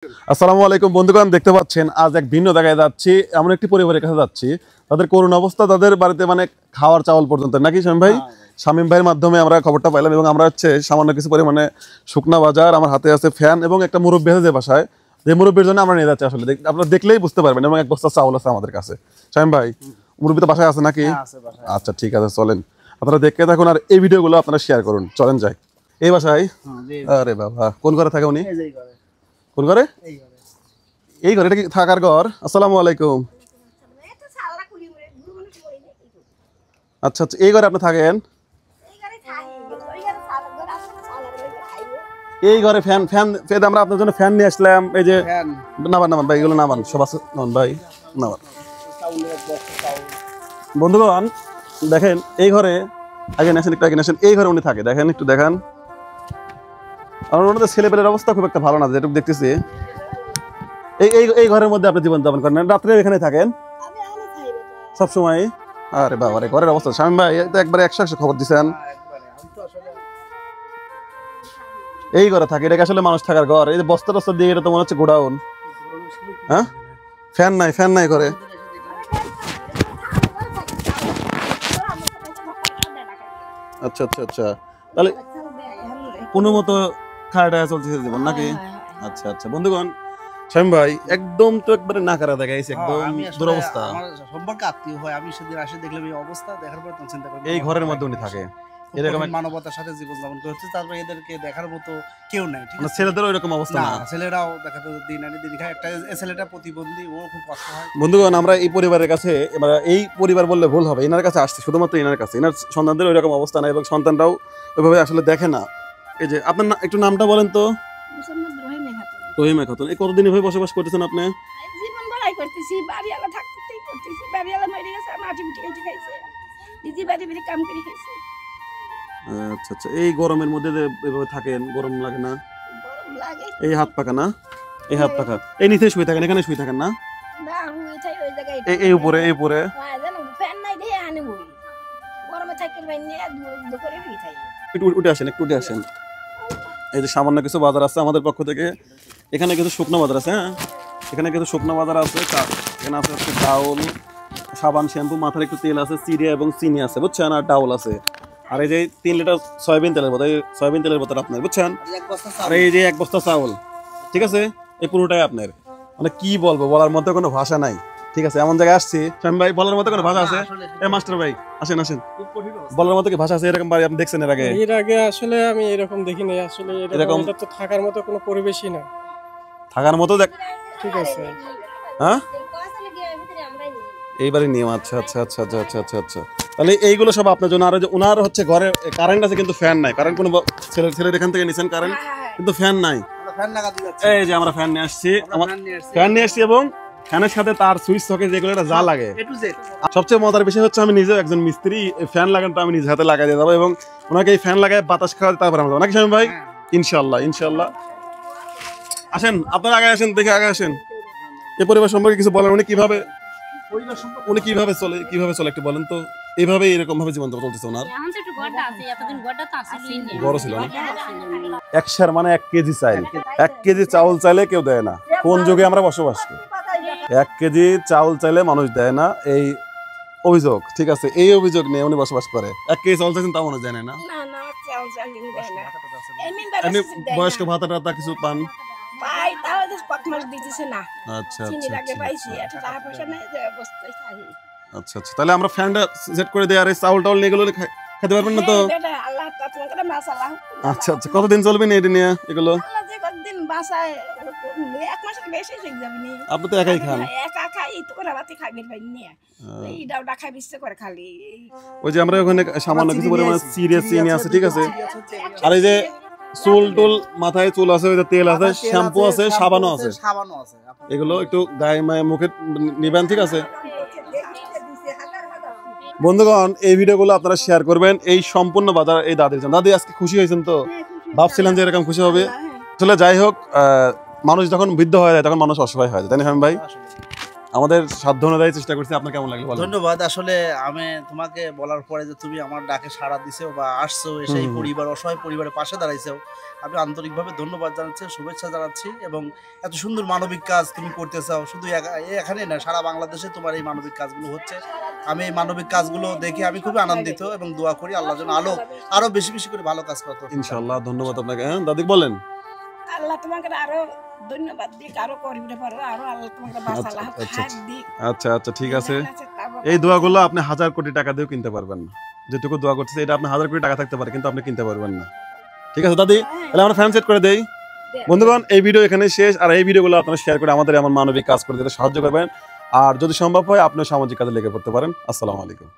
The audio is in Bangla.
আসসালামু আলাইকুম বন্ধুগণ, দেখতে পাচ্ছেন আজ এক ভিন্ন জায়গায় যাচ্ছি। এমন একটি পরিবারের কাছে যাচ্ছি, তাদের করুণ অবস্থা, তাদের বাড়িতে মানে খাওয়ার চাউল পর্যন্ত নাকি শামীম ভাইয়ের মাধ্যমে আমরা খবরটা পাইলাম এবং আমরা সামান্য কিছু পরিমাণে শুকনা বাজার, আমার হাতে আছে ফ্যান এবং একটা মুরব্বী আছে যে বাসায়, যে মুরব্বীর জন্য আমরা নিয়ে যাচ্ছি। আসলে আপনারা দেখলেই বুঝতে পারবেন এবং এক বস্তা চাউল আছে আমাদের কাছে। শামীম ভাই, মুরব্বী তো বাসায় আছে নাকি? আচ্ছা ঠিক আছে, চলেন আপনারা দেখতে থাকুন আর এই ভিডিওগুলো আপনারা শেয়ার করুন। চলেন যাই। এই বাসায়? আরে বাবা, কোন ঘরে থাকে উনি? কোন ঘরে? এই ঘরে? এটা কি থাকার ঘর? আসসালামু আলাইকুম। আচ্ছা আচ্ছা, এই ঘরে আপনি থাকেন? এই ঘরে ফ্যান ফ্যান আমরা আপনার জন্য ফ্যান নিয়ে আসলাম। এই যে নামান ভাই, এগুলো নামান, সব আছে নামান ভাই, নামান। বন্ধুগণ দেখেন, এই ঘরে আগে নেছেন, একটু আগে নেছেন, এই ঘরে উনি থাকে। দেখেন, একটু দেখান। আর ওনাদের ছেলেপেলের অবস্থা খুব একটা ভালো না, যেটুকু দেখতেছি। এই ঘরের মধ্যে আপনি জীবন যাপন করেন, রাত্রে এখানে থাকেন সবসময়? আরে বাবা রে, ঘরের অবস্থা! শামীম ভাই তো একবারে 100 খবর দিচ্ছেন। এই ঘরে থাকে, এটা আসলে মানুষ থাকার ঘর? এই যে বস্তা টস্তা দিয়ে, এটা তো মনে হচ্ছে গোডাউন। হ্যাঁ, ফ্যান নাই, ফ্যান নাই ঘরে? আচ্ছা আচ্ছা আচ্ছা, তাহলে কোনো মতো খাওয়া দাওয়া চলছে জীবন নাকি? আচ্ছা আচ্ছা বন্ধুগণ, শামীম ভাই একদম তো একবারে নাকারা দেখাইছে, একদম দুরবস্থা। আমার সম্পর্কে আত্মীয় হয়, আমি সেদিন আসে দেখলাম এই অবস্থা, দেখার পর চিন্তা করি এই ঘরের মধ্যে উনি থাকে, এরকম মানবতার সাথে জীবনযাপন করছে। তারপর এদেরকে দেখার মতো কেউ নাই, ঠিক আছে? ছেলেদেরও এরকম অবস্থা না? ছেলেরাও দেখাতে দিন আনি দিন খায়। একটা ছেলেটা প্রতিবন্ধী, ও খুব কষ্ট হয়। বন্ধুগণ, আমরা এই পরিবারের কাছে, এবার এই পরিবার বললে ভুল হবে, এনার কাছে আসছে শুধুমাত্র এনার কাছে। এনার সন্তানদের ওই রকম অবস্থা নাই এবং সন্তানরাও ওইভাবে আসলে দেখে না। এই যে আপনার একটু নামটা বলেন তো? রহিমা খাতুন। এই কতদিন এভাবে বসবাস করতেছেন আপনি? জীবন বড়াই করতেছি, বাড়িওয়ালা থাকতেই করতেছি। বাড়িওয়ালা মরে গেছে, মাটি মুটি কেটে খাইছে, দিদি বাড়ি বাড়ি কাম করে খাইছে। আচ্ছা আচ্ছা, এই গরমের মধ্যে যে এভাবে থাকেন, গরম লাগে না? গরম লাগে। এই হাত পাকা না? এই হাত পাকা। এই নিচে শুয়ে থাকেন, এখানে শুয়ে থাকেন না? না, হুই থাই ওই জায়গায়। এই উপরে, এই উপরে? হ্যাঁ, জানো ফ্যান নাই দিয়ে আনে হুই। গরমে থাকতে পারি না, দুপুরে হুই থাই। একটু উঠে আসেন, একটু উঠে আসেন। এই যে সামান্য কিছু বাজার আছে আমাদের পক্ষ থেকে। এখানে কিছু শুকনো বাজার আছে। হ্যাঁ, এখানে কিছু শুকনো বাজার আছে। এখানে আছে ডাউল, সাবান, শ্যাম্পু, মাথার একটু তেল আছে, চিড়ে এবং চিনি আছে, বুঝছেন? আর ডাউল আছে। আর এই যে 3 লিটার সয়াবিন তেলের বোতল, সয়াবিন তেলের বোতল আপনার, বুঝছেন? আর এই যে 1 বস্তা চাউল, ঠিক আছে? এই পুরোটাই আপনার। মানে কি বলবো, বলার মধ্যে কোনো ভাষা নাই। ঠিক আছে, এমন জায়গায় আসছি শামীম ভাই, বলার মতো কোনো ভাষা আছে? মাস্টার ভাই আসেন আসেন, বলার মতো কি ভাষা আছে? এরকম বাড়ি আপনি দেখছেন এর আগে? এর আগে আসলে আমি এরকম দেখি নাই। আসলে এরকম এটা তো থাকার মতো কোনো পরিবেশই না। থাকার মতো দেখ, ঠিক আছে। হ্যাঁ, এইবারে নিয়ম। আচ্ছা আচ্ছা আচ্ছা আচ্ছা আচ্ছা আচ্ছা আচ্ছা, তাহলে এইগুলো সব আপনার জন্য। আর যে ওনার হচ্ছে ঘরে কারেন্ট আছে কিন্তু ফ্যান নাই। কারেন্ট কোনো ছেলের এখান থেকে নিছেন কারেন্ট, কিন্তু ফ্যান নাই। এই যে আমরা ফ্যান নিয়ে আসছি, ফ্যান নিয়ে আসছি এবং ফ্যানের সাথে তার সুইচ সকেট যেগুলো যা লাগে। সবচেয়ে মজার বিষয় হচ্ছে আমি নিজেও একজন মিস্ত্রি, ফ্যান লাগানোটা আমি নিজে হাতে লাগাই দিয়ে যাবো এবং ওনাকে এই ফ্যান লাগায় বাতাস খাওয়াতে তারপর আমরা যাবো নাকি শামীম ভাই? ইনশাল্লাহ ইনশাল্লাহ। আসেন আপনারা আগে আসেন, দেখে আগে আসেন। এই পরিবার সম্পর্কে কিছু বলেন, উনি কিভাবে চলে একটু বলেন তো। এইভাবে এরকম ভাবে জীবন চলতেছে ওনার। বড় ছিল না? 1 মানে 1 কেজি চাইল, 1 কেজি চাউল চাইলে কেউ দেয় না। কোন যুগে আমরা বসবাস করি? 1 কেজি চাউল চাইলে মানুষ দেয় না, এই অভিযোগ। ঠিক আছে, এই অভিযোগ নিয়ে উনি বসবাস করে। 1 কেজি চাউল চাইছেন তা মানুষ দেয় না? এমনি বয়স্ক ভাতা টাতা কিছু পান? আচ্ছা আচ্ছা আচ্ছা, তাহলে আমরা ফ্যানটা সেট করে দিই। আর এই চাউল টাউল নিয়ে এগুলো খেতে পারবেন না তো? আচ্ছা আচ্ছা, কতদিন চলবে না এটা নিয়ে? এগুলো আপনি তো একাই খান? ওই যে আমরা ওখানে সামান্য কিছু পরিমাণে চিনি আছে, ঠিক আছে? আর এই যে চুল টুল, মাথায় চুল আছে, তেল আছে, শ্যাম্পু আছে, সাবানও আছে। এগুলো একটু গায়ে মায়ে মুখে নিবেন, ঠিক আছে? বন্ধুগণ, এই ভিডিওগুলো আপনারা শেয়ার করবেন। এই সম্পূর্ণ বাজার এই দাদির জন্য। দাদি আজকে খুশি হয়েছেন তো? ভাবছিলেন যে এরকম খুশি হবে? আসলে যাই হোক, মানুষ যখন বৃদ্ধ হয়ে যায় তখন মানুষ অসহায় হয়ে যায়, তাই না শামীম ভাই? আমাদের সাধ্য অনুযায়ী চেষ্টা করছি। আপনার কেমন লাগলো বলেন? ধন্যবাদ। আসলে আমি তোমাকে বলার পরে যে তুমি আমার ডাকে সাড়া দিছো বা আসছো, এসে এই পরিবার, অসহায় পরিবারের পাশে দাঁড়াইছো, আমি আন্তরিকভাবে ধন্যবাদ জানাচ্ছি, শুভেচ্ছা জানাচ্ছি। এবং এত সুন্দর মানবিক কাজ তুমি করতে চাও, শুধু এখানে না, সারা বাংলাদেশে তোমার এই মানবিক কাজগুলো হচ্ছে। আমি এই মানবিক কাজগুলো দেখে আমি খুবই আনন্দিত এবং দোয়া করি আল্লাহ যেন আরো বেশি বেশি করে ভালো কাজ করতে। ইনশাআল্লাহ, ধন্যবাদ আপনাকে। হ্যাঁ দাদি বলেন। আল্লাহ তোমাকে আরো ধন্যবাদ দিক, আরো করিবে পারো, আরো আল্লাহ তোমাকে বাঁচালা হাত দিক। আচ্ছা আচ্ছা, ঠিক আছে। এই দোয়াগুলো আপনি 1000 কোটি টাকা দিয়েও কিনতে পারবেন না। যেটুকু দোয়া করতেছে এটা আপনি 1000 কোটি টাকা থাকতে পারে, কিন্তু আপনি কিনতে পারবেন না। ঠিক আছে দাদি, তাহলে আমরা ফ্যান সেট করে দেই। বন্ধুগণ, এই ভিডিও এখানে শেষ। আর এই ভিডিওগুলো আপনারা শেয়ার করে আমাদের এমন মানবিক কাজ করে দিতে সাহায্য করবেন। আর যদি সম্ভব হয় আপনি সামাজিক কাজে লেগে পড়তে পারেন। আসসালামু আলাইকুম।